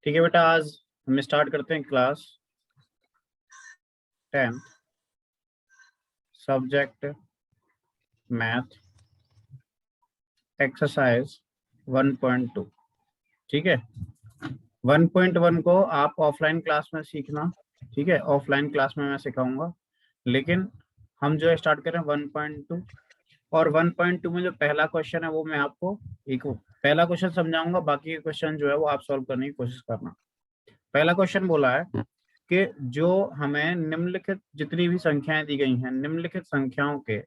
ठीक है बेटा, आज हम स्टार्ट करते हैं class 10th subject math exercise 1.2। ठीक है, 1.1 को आप ऑफलाइन क्लास में सीखना। ठीक है, ऑफलाइन क्लास में मैं सिखाऊंगा, लेकिन हम जो स्टार्ट करें 1.2। और 1.2 में जो पहला क्वेश्चन है वो मैं आपको एक पहला क्वेश्चन समझाऊंगा, बाकी के क्वेश्चन जो है वो आप सॉल्व करने की कोशिश करना। पहला क्वेश्चन बोला है कि जो हमें निम्नलिखित जितनी भी संख्याएं दी गई हैं, निम्नलिखित संख्याओं के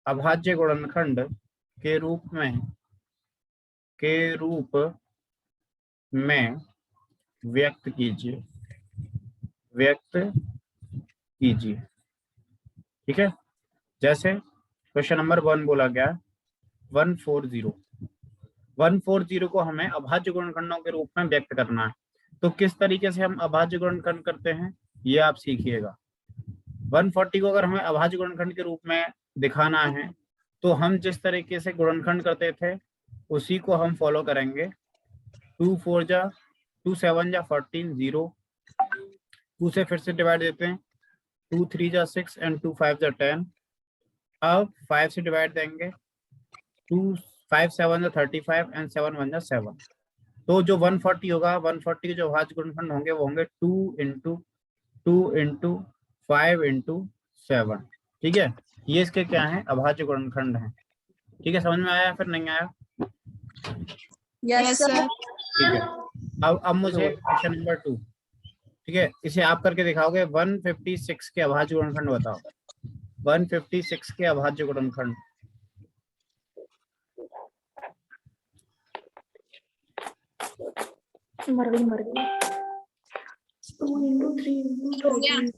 अभाज्य गुणनखंड के रूप में व्यक्त कीजिए। ठीक है, जैसे क्वेश्चन नंबर 1 बोला गया 140 को हमें अभाज्य गुणनखंडों के रूप में व्यक्त करना है। तो किस तरीके से हम अभाज्य गुणनखंड करते हैं ये आप सीखिएगा। 140 को अगर हमें अभाज्य गुणनखंड के रूप में दिखाना है तो हम जिस तरीके से गुणनखंड करते थे उसी को हम फॉलो करेंगे। 2 4 जा 2 7 जा 14 0, 2 से फिर से डिवाइड देते हैं, 2 3 जा 6 एंड 2 5 जा 10। अब 5 से डिवाइड देंगे, 2 5 7 जा 35 एंड 7 1 जा 7। तो जो 140 होगा, 140 के जो अभाज्य गुणनखंड होंगे वो होंगे 2 इंटू 5 इंटू 7। ठीक है, ये इसके क्या है, अभाज्य गुणनखंड है। ठीक है, समझ में आया फिर नहीं आया? Yes sir. ठीक है, अब मुझे क्वेश्चन नंबर 2, ठीक है, इसे आप करके दिखाओगे। 156 के अभाज्य गुणनखंड बताओ। 156 के अभाज्य गुणनखंड। मर गई 2 into 3 into 13।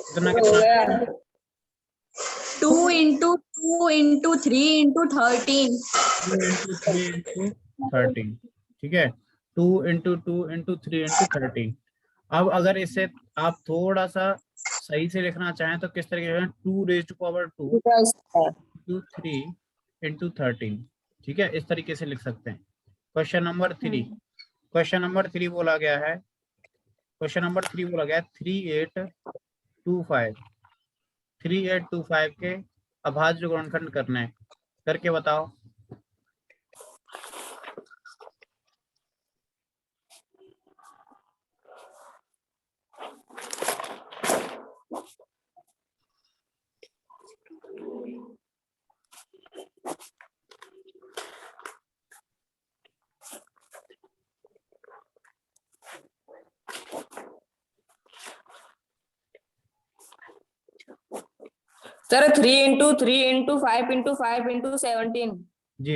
कितना कितना? 2 into 2 into 3 into 13। 2 into 3 into 13। ठीक है, 2 into 2 into 3 into 13। अब अगर इसे आप थोड़ा सा सही से लिखना चाहें तो किस तरीके से, 2 raised to power 2 into 3 into 13। ठीक है, इस तरीके से लिख सकते हैं। क्वेश्चन नंबर 3 बोला गया है 3825 के अभाज्य गुणनखंड करने करके बताओ। Sir 3 into 3 into 5 into 5 into 17। जी,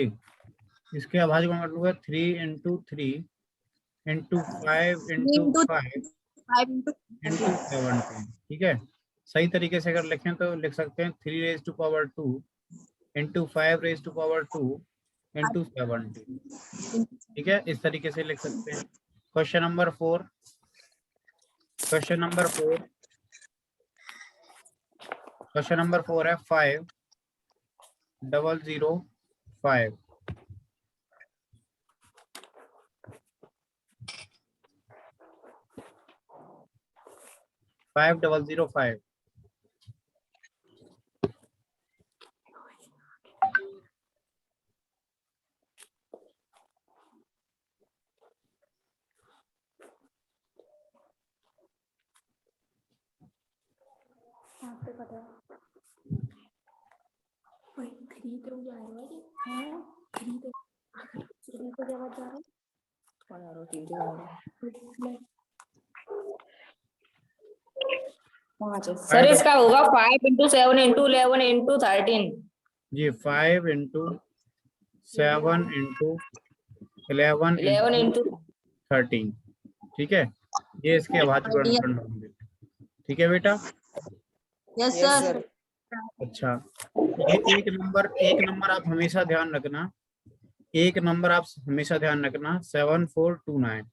इसके अभाज्य गुणनखंड हुआ 3 into 3 into 5 into 5 into 17। ठीक है, सही तरीके से अगर लिखें तो लिख सकते हैं 3 raised to power 2 into 5 raised to power 2 into 17। ठीक है, इस तरीके से लिख सकते हैं। क्वेश्चन नंबर 4 है 5005। 5005। आपको पता है भाई खरीद रो जा रहा है हैं, खरीद को जगह जा रहा है। सर इसका होगा 5 into 7 into 11 into 13। जी, 5 into 7 into 11 11 into into 13। ठीक है, ये इसके अभाज्य गुणनखंड होंगे। ठीक है बेटा। Yes sir. अच्छा, ये एक नंबर आप हमेशा ध्यान रखना। एक नंबर आप हमेशा ध्यान रखना 7429,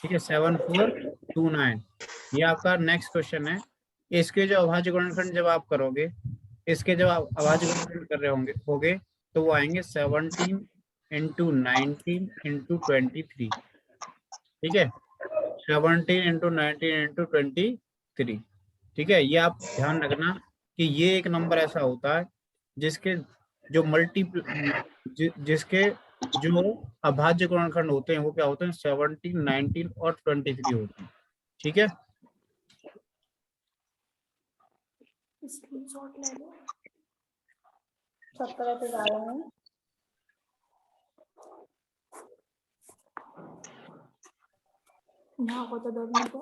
ठीक है, 7429 ये आपका नेक्स्ट क्वेश्चन है। इसके जो अभाज्य गुणनखंड जब आप करोगे, इसके जब आप अभाज्य गुणनखंड कर रहे होगे तो वो आएंगे 17 इंटू 19 इंटू 23, ठीक है, 17 इंटू 19 इंटू 23, ठीक है। ये आप ध्यान रखना कि ये एक नंबर ऐसा होता है जिसके जो जिसके जो अभाज्य गुणनखंड होते हैं वो क्या होते हैं, 17, 19 और 23 होते हैं, ठीक है। स्क्रीनशॉट ले लो। 70 पे जा रहे हैं। यहाँ को तो 10 मिनट है।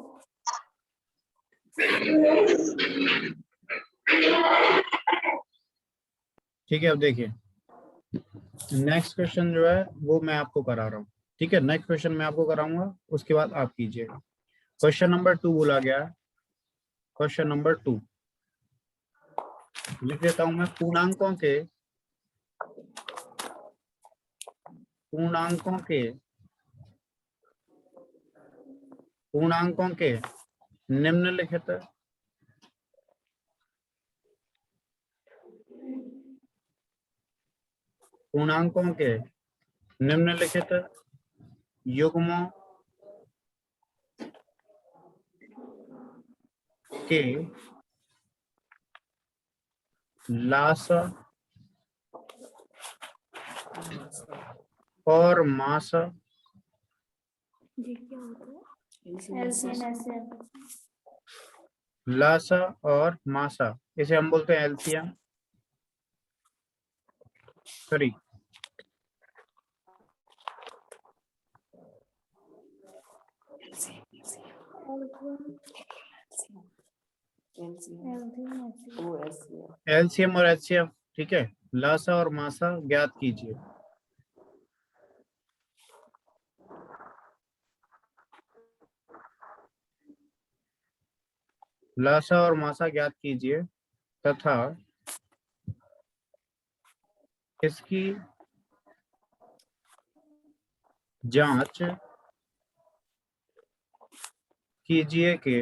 ठीक है, अब देखिए नेक्स्ट क्वेश्चन जो है वो मैं आपको करा रहा हूँ, ठीक है। नेक्स्ट क्वेश्चन मैं आपको कराऊंगा, उसके बाद आप कीजिएगा। क्वेश्चन नंबर 2 बोला गया है। क्वेश्चन नंबर 2 लिख देता हूं मैं। पूर्णांकों के निम्नलिखित युग्मों के लासा और मासा ये क्या होता है? LCM लासा और मासा, इसे हम बोलते हैं एलसीएम, सॉरी एलसीएम और एचसीएफ, ठीक है। लासा और मासा ज्ञात कीजिए। लासा और मासा ज्ञात कीजिए तथा इसकी जांच कीजिए के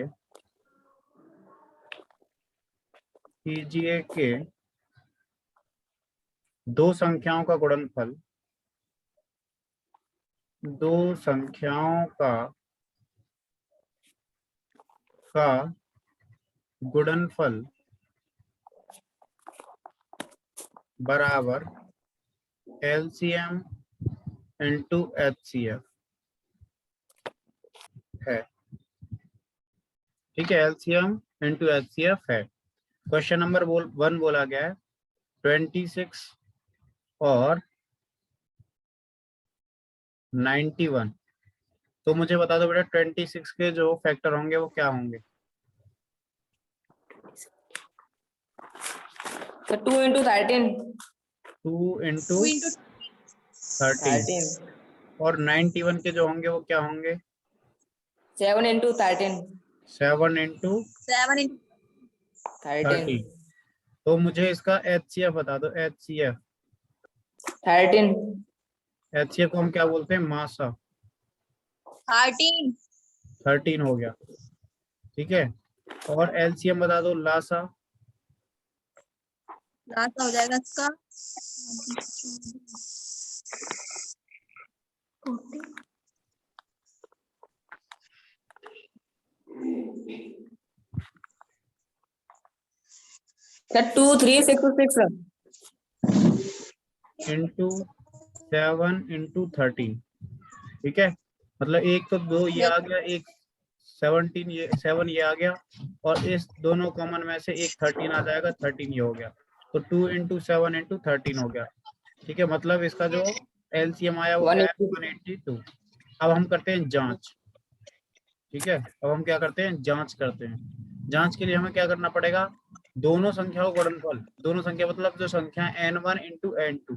दो संख्याओं का गुणनफल बराबर एलसीएम इंटू एचसीएफ है, ठीक है। एलसीएम इंटू एचसीएफ है। क्वेश्चन नंबर 1 बोला गया है 26 और 91। तो मुझे बता दो बेटा 26 के जो फैक्टर होंगे वो क्या होंगे? तो 2 into 13 2 इंटू 13 और 91 के जो होंगे वो क्या होंगे? 7 into 13 7 इंटू 13। तो मुझे इसका एचसीएफ बता दो। एचसीएफ 13 को हम क्या बोलते हैं? मासा। 13 हो गया, ठीक है। और एलसीएम बता दो। लासा हो जाएगा इसका 2 3 6 6 इंटू 7 इंटू 13, ठीक है। मतलब एक तो 2 ये आ गया, एक 17 ये 7 ये आ गया, और इस दोनों कॉमन में से एक 13 आ जाएगा, 13 ये हो गया। तो 2 इंटू 7 इंटू 13 हो गया, ठीक है। मतलब इसका जो एलसीएम आया वो क्या है? 182। अब हम करते हैं जांच, ठीक है। अब हम क्या करते हैं? जांच करते हैं। जांच के लिए हमें क्या करना पड़ेगा? दोनों संख्याओं का गुणनफल, दोनों संख्या मतलब जो संख्या n1 इंटू n2,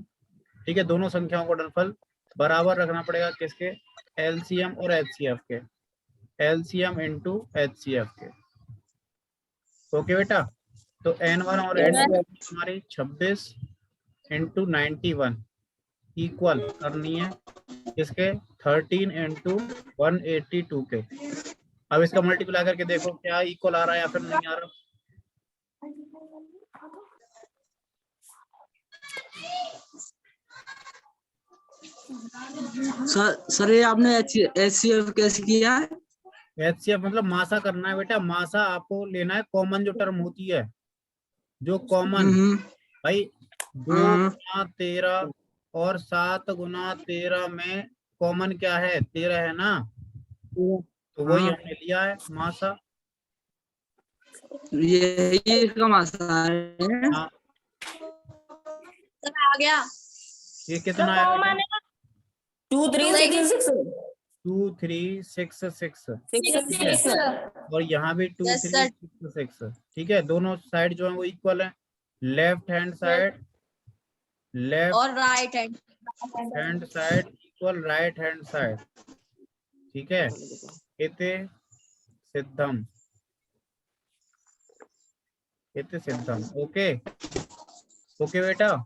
ठीक है, दोनों संख्याओं का गुणनफल बराबर रखना पड़ेगा किसके? एलसीएम और एचसीएफ के। एलसीएम इंटू एचसीएफ के, ओके बेटा। तो n1 और n2 हमारी 26 इंटू 91, इक्वल करनी है इसके 13 इंटू 182 के। अब इसका मल्टीप्लाई करके देखो क्या इक्वल आ रहा है या फिर नहीं आ रहा। सर ये आपने HCF कैसे किया है? HCF मतलब मासा करना है बेटा। मासा आपको लेना है कॉमन जो टर्म होती है, जो कॉमन। भाई 2 गुना 13 और 7 गुना 13 में कॉमन क्या है? 13 है ना, तो वही हमने लिया है मासा। ये इसका मासा है। हाँ आ गया। ये कितना आया बेटा? 2366 2366। 66 और यहाँ भी 2366। ठीक है, दोनों साइड जो है वो इक्वल है। लेफ्ट हैंड साइड, लेफ्ट और right hand hand side equal right hand side. ठीक है, इति सिद्धम, इति सिद्धम। ओके ओके बेटा,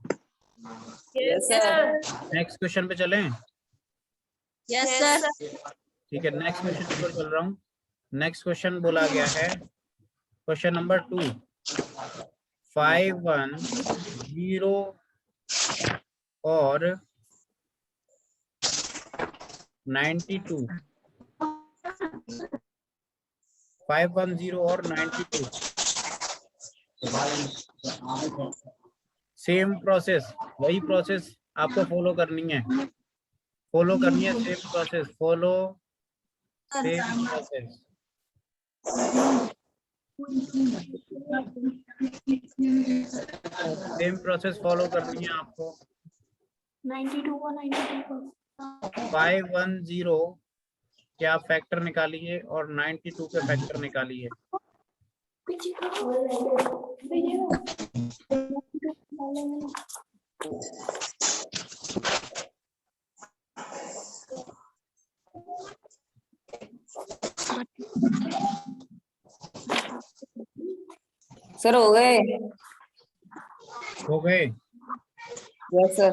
यस सर नेक्स्ट क्वेश्चन पे चलें। Yes sir. ठीक है, नेक्स्ट क्वेश्चन पर चल रहा हूँ। नेक्स्ट क्वेश्चन बोला गया है क्वेश्चन नंबर 2, 510 और 92। 510 और 92 सेम प्रोसेस, वही प्रोसेस आपको फॉलो करनी है, फॉलो करनी है same process, follow same process. Same process follow करनी है आपको। 92 को 92 510 के आप फैक्टर निकालिए और 92 के फैक्टर निकालिए। सर हो गए। हो गए? Yes sir.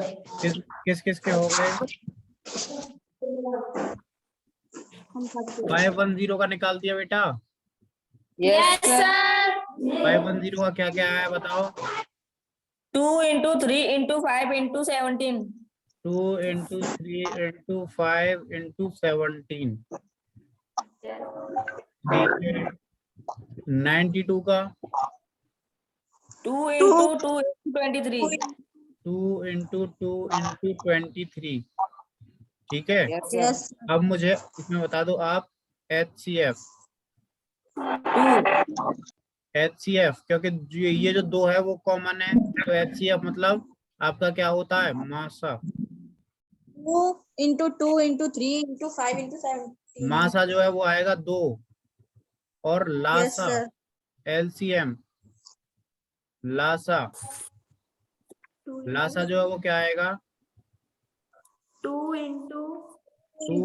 किस किस के हो गए? 510 का निकाल दिया बेटा? Yes sir. 510 का क्या क्या आया बताओ? 2 into 3 into 5 into 17 2 into 3 into 5 into 17। ठीक है, 92 का 2 into 2 into 23 2 into 2 into 23। ठीक है, यस अब मुझे इसमें बता दो आप HCF। 2 क्योंकि ये जो दो है वो कॉमन है, तो HCF मतलब आपका क्या होता है? मासा। 2 into 2 into 3 into 5 into 7। मासा जो है वो आएगा 2 और यस लासा सर। LCM, लासा लासा जो है वो क्या आएगा? 2 into 2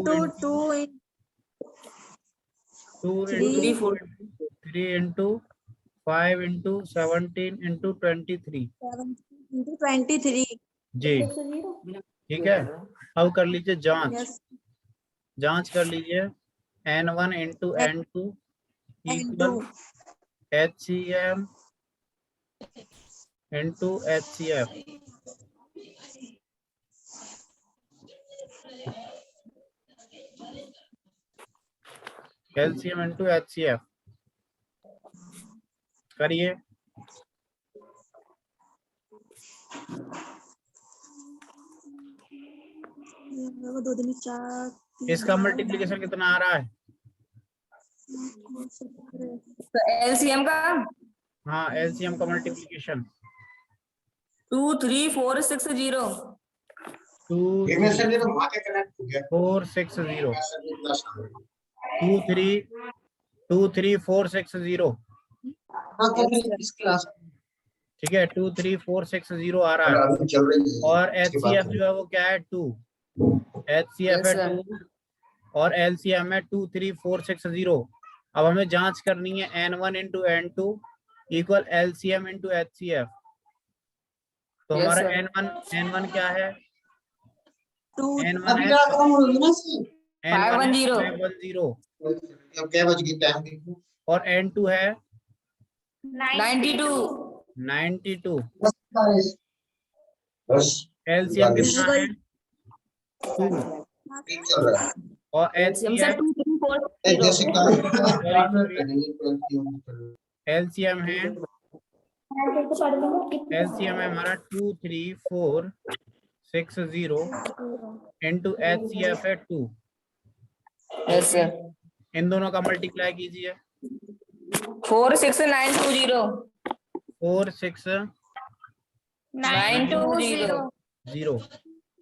into 3 into 5 into 17 into 23। 23। जी ठीक है, अब कर लीजिए जांच। यस जांच कर लीजिए। N1 into N2 equal HCM into HCF। LCM into HCF करिए। दो दिन 4 इसका मल्टीप्लिकेशन कितना आ रहा है? तो एलसीएम का हाँ, LCM का मल्टीप्लिकेशन 2 3 4 6 0 2 4 6 0 2 3 4 6 0। ठीक है, 2 3 4 6 0 आ रहा है। और HCF जो है वो क्या है? 2। HCF है 2 और LCM है 2 3 4 6 0। अब हमें जांच करनी है N1 into N2 equal LCM into HCF। तो हमारा N1 क्या है? N1 अभी है क्या काम होगी ना सी? N1 है 510 510 अब क्या बज गई टाइम देखो। और N2 है 92 92। बस LCM कितना है 2 ठीक चल रहा है। और एलसीएम से HCF 2 3 4 ए 0 जैसे काम सॉरी 4 मिनट सॉरी करेंगे 12 की उम्र कर। LCM है ऐसे तो पढ़ लूंगा कितने LCM है हमारा 2 3 4 6 0 इंटू HCF है 2। यस सर इन दोनों का मल्टीप्लाई कीजिए 46920 4 6 920 0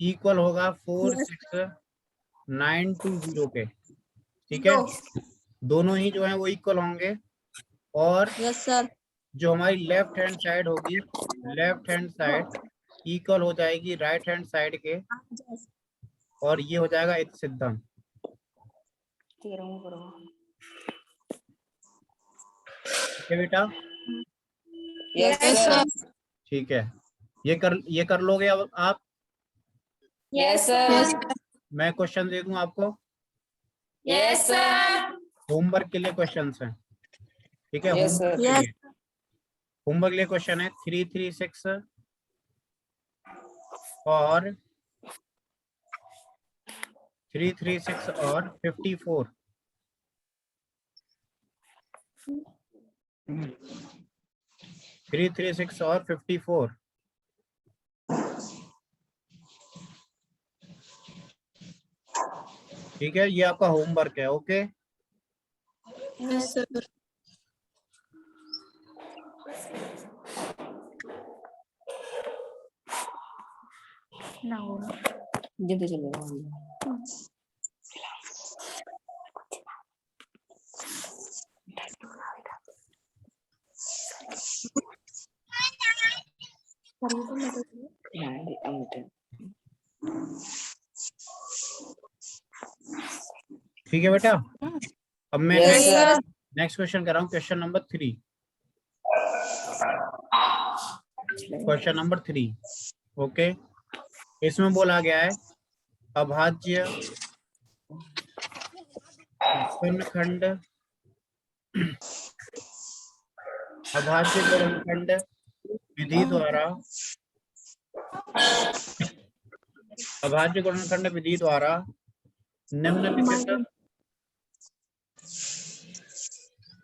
इक्वल होगा 4 6 9 2 0 के। ठीक है, दोनों ही जो है वो इक्वल होंगे और यस सर। जो हमारी लेफ्ट हैंड साइड होगी लेफ्ट हैंड साइड इक्वल हो जाएगी राइट हैंड साइड के और ये हो जाएगा इट सिद्धम। ठीक है बेटा, यस सर ठीक है, ये कर लोगे अब आप। यस सर मैं क्वेश्चन दे दूं आपको, यस सर होमवर्क के लिए क्वेश्चंस हैं। ठीक है, Yes, होमवर्क sir. के लिए होमवर्क के लिए क्वेश्चन है 336 और 336 और 54। 336 और 54। ठीक है, ये आपका होमवर्क है। Okay, yes sir. ना होगा जल्दी चलो पढ़ी तो मदद ठीक है बेटा, अब मैं Yes, sir. नेक्स्ट क्वेश्चन कर रहा हूँ, question number 3। Question number 3 okay, इसमें बोला गया है अभाज्य गुणनखंड अभाज्य गुणनखंड विधि द्वारा अभाज्य गुणनखंड विधि द्वारा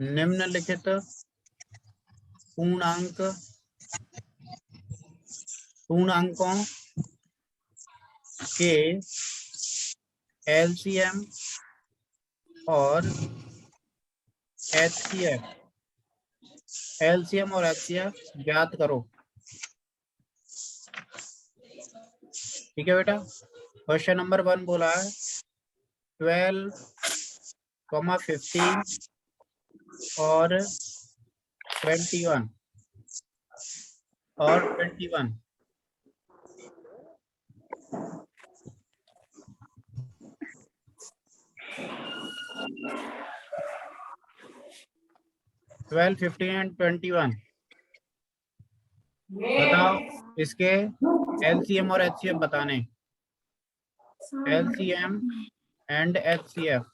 निम्नलिखित पूर्णांकों के LCM और HCF ज्ञात करो। ठीक है बेटा, क्वेश्चन नंबर 1 बोला है 12, 15 और 21 और 21। ट्वेल्व 15 एंड 21 बताओ, इसके LCM और HCF बताने। LCM एंड HCF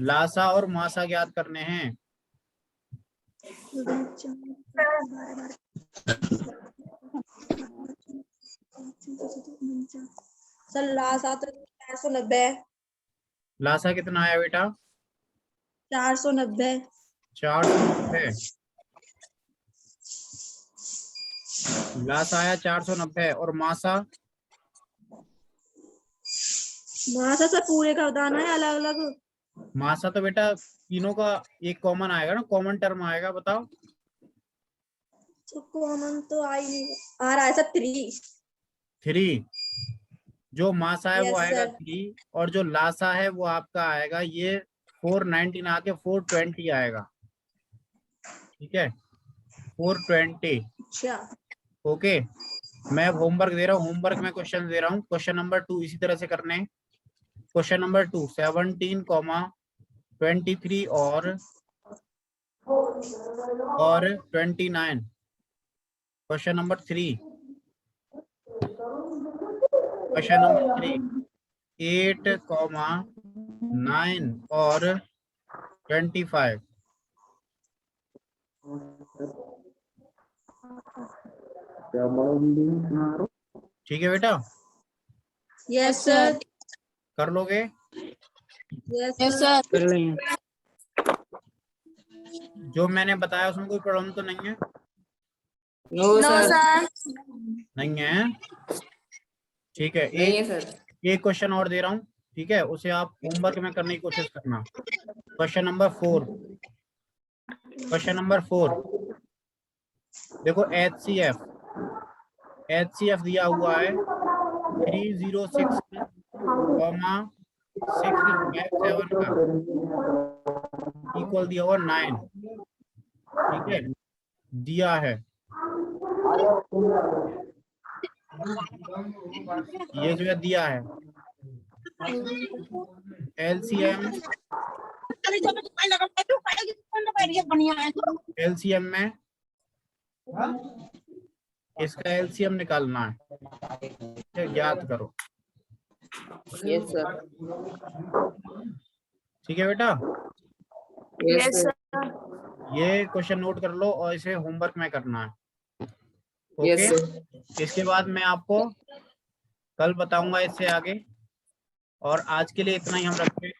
लासा और मासा ज्ञात करने हैं। सर लासा तो 490। लासा कितना आया बेटा 490। 490। लासा आया 490 और मासा मासा से पूरे का बताना है अलग अलग। मासा तो बेटा तीनों का एक कॉमन आएगा ना, कॉमन टर्म आएगा। बताओ तो कॉमन तो आ ही नहीं आ रहा है सर 3। जो मासा है वो Yes, आएगा sir. 3 और जो लासा है वो आपका आएगा ये 419 आके 420 आएगा। ठीक है 420। अच्छा ओके, मैं अब होमवर्क दे रहा हूँ, होमवर्क में क्वेश्चन दे रहा हूँ। क्वेश्चन नंबर 2 इसी तरह से करने। क्वेश्चन नंबर 2 17, 23 और और 29। क्वेश्चन नंबर 3, क्वेश्चन नंबर 3 8, 9 और 25। ठीक है बेटा, यस सर। कर लोगे? Yes yes sir. सर कर लेंगे। जो मैंने बताया उसमें कोई प्रॉब्लम तो नहीं है? नो सर नहीं है। ठीक है, नहीं है सर। एक क्वेश्चन और दे रहा हूँ, ठीक है, उसे आप होमवर्क में करने की कोशिश करना। क्वेश्चन नंबर 4, क्वेश्चन नंबर 4 देखो, HCF दिया हुआ है 306, 657 का, इक्वल दिया हुआ 9। ठीक है, दिया है, ये जो है दिया है। एलसीएम में इसका एलसीएम निकालना है, याद करो। Yes sir. ठीक है बेटा, यस सर। ये क्वेश्चन नोट कर लो और इसे होमवर्क में करना है। Yes okay, sir. इसके बाद मैं आपको कल बताऊंगा इससे आगे, और आज के लिए इतना ही हम रखते हैं।